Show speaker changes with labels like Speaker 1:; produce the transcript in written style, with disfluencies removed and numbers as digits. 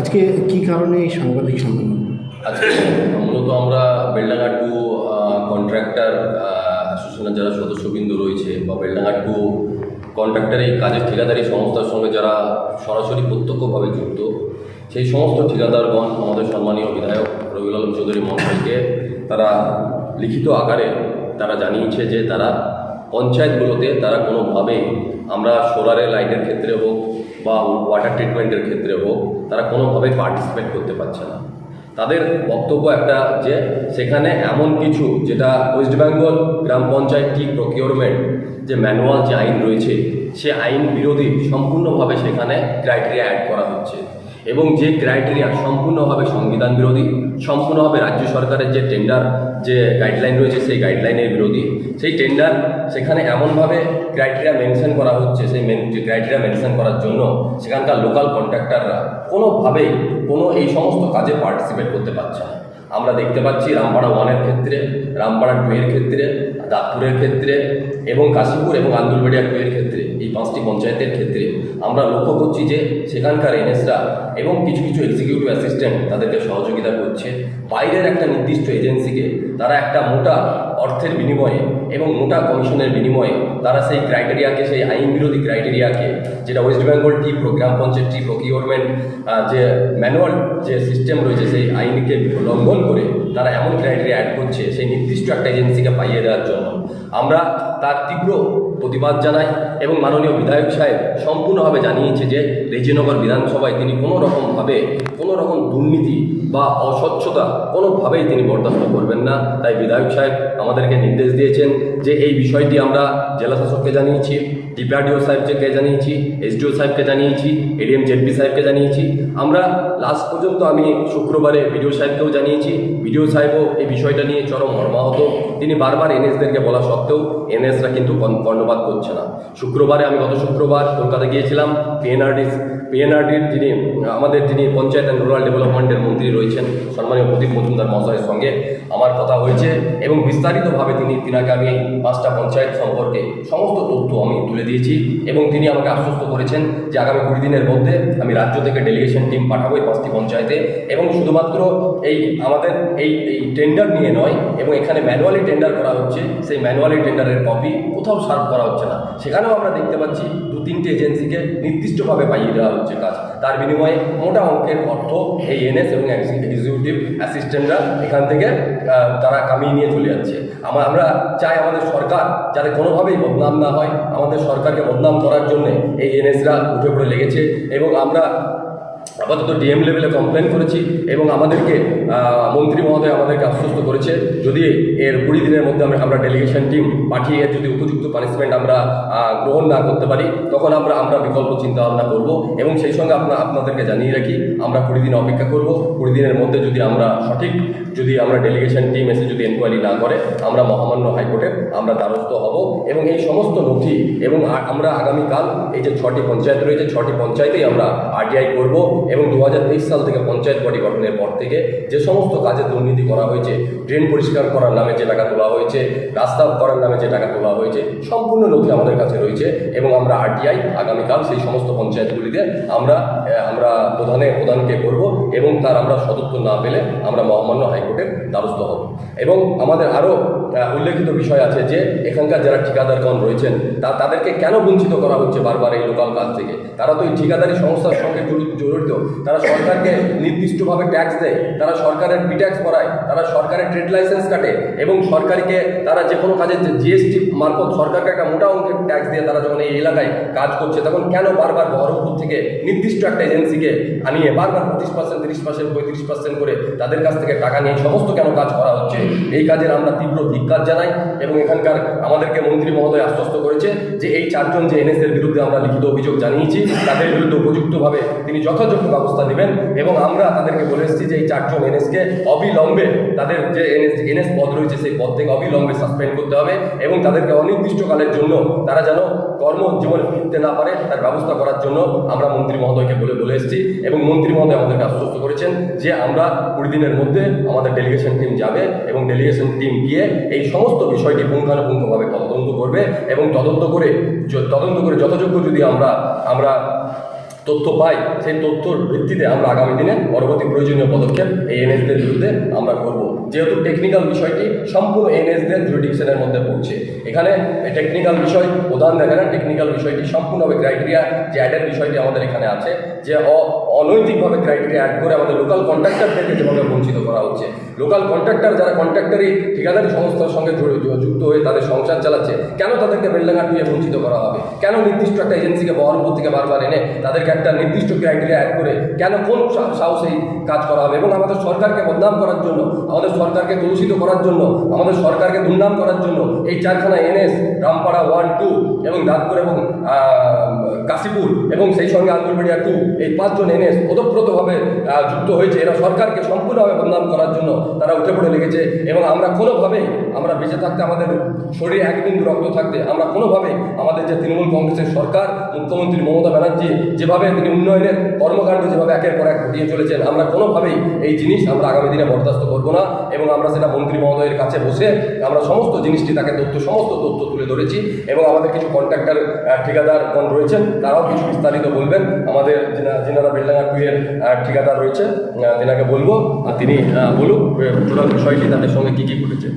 Speaker 1: আজকে কি কারণে এই সাংবাদিক সম্মেলন?
Speaker 2: আজকে মূলত আমরা বেলডাঙ্গা টু কন্ট্রাক্টর অ্যাসোসিয়েশনের যারা সদস্যবৃন্দ রয়েছে বা বেলডাঙ্গা টু কন্ট্রাক্টর এই কাজের ঠিকাদারি সংস্থার সঙ্গে যারা সরাসরি প্রত্যক্ষভাবে যুক্ত, সেই সমস্ত ঠিকাদারগণ আমাদের সম্মানীয় বিধায়ক রবিউল আলম চৌধুরী মহাশয়কে তারা লিখিত আকারে তারা জানিয়েছে যে তারা পঞ্চায়েতগুলোতে তারা কোনোভাবেই আমরা সোলারের লাইটের ক্ষেত্রে হোক বা ওয়াটার ট্রিটমেন্টের ক্ষেত্রে হোক তারা কোনোভাবেই পার্টিসিপেট করতে পারছে না। তাদের বক্তব্য একটা যে সেখানে এমন কিছু যেটা ওয়েস্ট বেঙ্গল গ্রাম পঞ্চায়েত টি প্রকিউরমেন্ট যে ম্যানুয়াল যে আইন রয়েছে সে আইন বিরোধী সম্পূর্ণভাবে সেখানে ক্রাইটেরিয়া অ্যাড করা হচ্ছে এবং যে ক্রাইটেরিয়া সম্পূর্ণভাবে সংবিধান বিরোধী, সম্পূর্ণভাবে রাজ্য সরকারের যে টেন্ডার যে গাইডলাইন রয়েছে সেই গাইডলাইনের বিরোধী। সেই টেন্ডার সেখানে এমনভাবে ক্রাইটেরিয়া মেনশন করা হচ্ছে, সেই ক্রাইটেরিয়া মেনশন করার জন্য সেখানকার লোকাল কন্ট্রাক্টররা কোনোভাবেই এই সমস্ত কাজে পার্টিসিপেট করতে পারছে না। আমরা দেখতে পাচ্ছি রামপাড়া 1-এর ক্ষেত্রে, রামপাড়া 2-এর ক্ষেত্রে, দাঁতপুরের ক্ষেত্রে এবং কাশীপুর এবং আন্দুলবেড়িয়া 2-এর ক্ষেত্রে, এই 5টি পঞ্চায়েতের ক্ষেত্রে আমরা লক্ষ্য করছি যে সেখানকার এনএসরা এবং কিছু কিছু এক্সিকিউটিভ অ্যাসিস্ট্যান্ট তাদেরকে সহযোগিতা করছে। বাইরের একটা নির্দিষ্ট এজেন্সিকে তারা একটা মোটা অর্থের বিনিময়ে এবং মোটা কমিশনের বিনিময়ে তারা সেই ক্রাইটেরিয়াকে, সেই আইন বিরোধী ক্রাইটেরিয়াকে, যেটা ওয়েস্ট বেঙ্গল টি গ্রাম পঞ্চায়েত টি প্রকিউরমেন্ট যে ম্যানুয়াল যে সিস্টেম রয়েছে সেই আইনকে লঙ্ঘন করে তারা এমন ক্রাইটেরিয়া অ্যাড করছে সেই নির্দিষ্ট একটা এজেন্সিকে পাইয়ে দেওয়ার জন্য। আমরা তার তীব্র প্রতিবাদ জানাই এবং মাননীয় বিধায়ক সাহেব সম্পূর্ণভাবে জানিয়েছে যে রেজিনগর বিধানসভায় তিনি কোনো রকম দুর্নীতি বা অস্বচ্ছতা কোনোভাবেই তিনি বরদাস্ত করবেন না। তাই বিধায়ক সাহেব আমাদেরকে নির্দেশ দিয়েছেন যে এই বিষয়টি আমরা জেলা শাসককে জানিয়েছি, ডিপিআরডিও সাহেবকে জানিয়েছি, এসডিও সাহেবকে জানিয়েছি, এডিএম জেডপি সাহেবকে জানিয়েছি। আমরা লাস্ট পর্যন্ত আমি শুক্রবারে বিডিও সাহেবকেও জানিয়েছি। বিডিও সাহেবও এই বিষয়টা নিয়ে চরম মর্মাহত। তিনি বারবার এনএসদেরকে বলা সত্ত্বেও এনএসরা কিন্তু কর্ণপাত করছে না। গত শুক্রবার কলকাতা গিয়েছিলাম। পিএনআরডির যিনি পঞ্চায়েত অ্যান্ড রুরাল ডেভেলপমেন্টের মন্ত্রী রয়েছেন সম্মানীয় প্রদীপ মজুমদার মহাশয়ের সঙ্গে আমার কথা হয়েছে এবং বিস্তারিতভাবে তিনাকে আমি 5টা পঞ্চায়েত সম্পর্কে সমস্ত তথ্য আমি তুলে দিয়েছি এবং তিনি আমাকে আশ্বস্ত করেছেন যে আগামী 20 দিনের মধ্যে আমি রাজ্য থেকে ডেলিগেশন টিম পাঠাবো এই 5টি পঞ্চায়েতে এবং শুধুমাত্র আমাদের এই টেন্ডার নিয়ে নয় এবং এখানে ম্যানুয়ালি টেন্ডার করা হচ্ছে, সেই ম্যানুয়ালি টেন্ডারের কপি কোথাও সার্ভ করা হচ্ছে না। সেখানেও আমরা দেখতে পাচ্ছি 2-3টে এজেন্সিকে নির্দিষ্টভাবে পাইয়ে দেওয়া হচ্ছে কাজ, তার বিনিময়ে মোটা অঙ্কের অর্থ এই এনএস এবং এক্সিকিউটিভ অ্যাসিস্ট্যান্টরা এখান থেকে তারা কামিয়ে নিয়ে চলে যাচ্ছে। আমরা চাই আমাদের সরকার যাতে কোনোভাবেই বদনাম না হয়, আমাদের সরকারকে বদনাম করার জন্য এই এনএসরা উঠে পড়ে লেগেছে এবং আমরা আপাতত ডিএম লেভেলে কমপ্লেন করেছি এবং আমাদেরকে মন্ত্রী মহোদয় আমাদেরকে আশ্বস্ত করেছে যদি এর 20 দিনের মধ্যে আমরা ডেলিগেশন টিম পাঠিয়ে এর যদি উপযুক্ত পানিশমেন্ট আমরা গ্রহণ না করতে পারি তখন আমরা বিকল্প চিন্তাভাবনা করব এবং সেই সঙ্গে আপনাদেরকে জানিয়ে রাখি আমরা 20 দিন অপেক্ষা করব। 20 দিনের মধ্যে যদি আমরা ডেলিগেশন টিম এসে যদি এনকোয়ারি না করে আমরা মহামান্য হাইকোর্টের আমরা দ্বারস্থ হব এবং এই সমস্ত নথি এবং আমরা আগামীকাল এই যে 6টি পঞ্চায়েত রয়েছে 6টি পঞ্চায়েতেই আমরা আরটিআই করব এবং 2023 সাল থেকে পঞ্চায়েত বডি গঠনের পর থেকে যে সমস্ত কাজে দুর্নীতি করা হয়েছে, ড্রেন পরিষ্কার করার নামে যে টাকা তোলা হয়েছে, রাস্তা করার নামে যে টাকা তোলা হয়েছে, সম্পূর্ণ নথি আমাদের কাছে রয়েছে এবং আমরা আরটিআই আগামীকাল সেই সমস্ত পঞ্চায়েতগুলিতে আমরা প্রধানকে করব এবং তার আমরা সদুত্তর না পেলে আমরা মহামান্য হাইকোর্টের দ্বারস্থ হব। এবং আমাদের আরও উল্লেখিত বিষয় আছে যে এখানকার যারা ঠিকাদারগণ রয়েছেন তাদেরকে কেন বঞ্চিত করা হচ্ছে বারবার এই লোকাল কাজ থেকে। তারা তো এই ঠিকাদারি সংস্থার সঙ্গে জড়িত, তারা সরকারকে নির্দিষ্টভাবে ট্যাক্স দেয়, তারা সরকারের ট্যাক্স করায়, তারা সরকারের ট্রেড লাইসেন্স কাটে এবং সরকারকে তারা যে কোনো কাজের জিএসটি মারফত সরকারকে একটা মোটা অঙ্কের ট্যাক্স দিয়ে তারা যখন এই এলাকায় কাজ করছে তখন কেন বারবার বহরমপুর থেকে নির্দিষ্ট একটা এজেন্সিকে আনিয়ে বারবার 25%, 30%, 35% করে তাদের কাছ থেকে টাকা নিয়ে সমস্ত কেন কাজ করা হচ্ছে। এই কাজের আমরা তীব্র ধিক্কার জানাই এবং এখানকার আমাদেরকে মন্ত্রী মহোদয় আশ্বস্ত করেছে যে এই 4 জন যে এনএস এর বিরুদ্ধে আমরা লিখিত অভিযোগ জানিয়েছি তাদের বিরুদ্ধে উপযুক্তভাবে তিনি যথাযথ ব্যবস্থা নেবেন এবং আমরা তাদেরকে বলে এসেছি যে এই 4 জন এনএসকে অবিলম্বে তাদের যে এনএস পদ রয়েছে সেই পদ থেকে অবিলম্বে সাসপেন্ড করতে হবে এবং তাদেরকে অনির্দিষ্টকালের জন্য তারা যেন কর্মজীবনে ফিরতে না পারে তার ব্যবস্থা করার জন্য আমরা মন্ত্রী মহোদয়কে বলে এসেছি এবং মন্ত্রী মহোদয় আমাদেরকে আশ্বস্ত করেছেন যে আমরা 20 দিনের মধ্যে আমাদের ডেলিগেশন টিম যাবে এবং ডেলিগেশন টিম গিয়ে এই সমস্ত বিষয়টি পুঙ্খানুপুঙ্খভাবে তদন্ত করবে এবং তদন্ত করে যথাযোগ্য যদি আমরা তথ্য পাই, সেই তথ্যর ভিত্তিতে আমরা আগামী দিনে পরবর্তী প্রয়োজনীয় পদক্ষেপ এই এনএসদের বিরুদ্ধে আমরা করব। যেহেতু টেকনিক্যাল বিষয়টি সম্পূর্ণ এনএসদের জুরিডিকশনের মধ্যে পড়ছে, এখানে টেকনিক্যাল বিষয় প্রধান দেখে না, টেকনিক্যাল বিষয়টি সম্পূর্ণভাবে ক্রাইটেরিয়া যে অ্যাডের বিষয়টি আমাদের এখানে আছে, যে অনৈতিকভাবে ক্রাইটেরিয়া অ্যাড করে আমাদের লোকাল কন্ট্রাক্টরদেরকে যেভাবে বঞ্চিত করা হচ্ছে। লোকাল কন্ট্রাক্টর যারা কন্ট্রাক্টরি ঠিকাদারি সংস্থার সঙ্গে যুক্ত হয়ে তাদের সংসার চালাচ্ছে, কেন তাদেরকে বেলডাঙ্গা টুয়ে বঞ্চিত করা হবে? কেন নির্দিষ্ট একটা এজেন্সিকে বহরমপুর থেকে বারবার এনে তাদেরকে একটা নির্দিষ্ট ক্রাইটেরিয়া অ্যাড করে কেন কোন সাহসে এই কাজ করা হবে? এবং আমাদের সরকারকে বদনাম করার জন্য, আমাদের সরকারকে কলুষিত করার জন্য, আমাদের সরকারকে দুর্নাম করার জন্য এই 4খানা এনএস রামপাড়া 1, 2 এবং দাঁতপুর এবং কাশীপুর এবং সেই সঙ্গে আন্দুলবেড়িয়া 2 এই 5 জন এনএস ওতপ্রোতভাবে যুক্ত হয়েছে। এরা সরকারকে সম্পূর্ণভাবে বদনাম করার জন্য তারা উঠে পড়ে লেগেছে এবং আমরা কোনোভাবেই আমরা বেঁচে থাকতে, আমাদের শরীরে এক বিন্দু রক্ত থাকতে আমরা কোনোভাবেই আমাদের যে তৃণমূল কংগ্রেসের সরকার, মুখ্যমন্ত্রী মমতা ব্যানার্জি যেভাবে তিনি উন্নয়নের কর্মকাণ্ড যেভাবে একের পর এক ঘটিয়ে চলেছেন, আমরা কোনোভাবেই এই জিনিস আমরা আগামী দিনে বরদাস্ত করবো না। এবং আমরা সেটা মন্ত্রী মহোদয়ের কাছে বসে আমরা সমস্ত জিনিসটি তাকে সমস্ত তথ্য তুলে ধরেছি এবং আমাদের কিছু কন্ট্রাক্টর ঠিকাদারগণ রয়েছেন, তারাও কিছু বিস্তারিত বলবেন। আমাদের যেনারা বেলডাঙ্গা 2 এর ঠিকাদার রয়েছে তেনাকে বলবো, আর তিনি বলুক টোটাল বিষয়টি তাদের সঙ্গে কী কী ঘটেছে।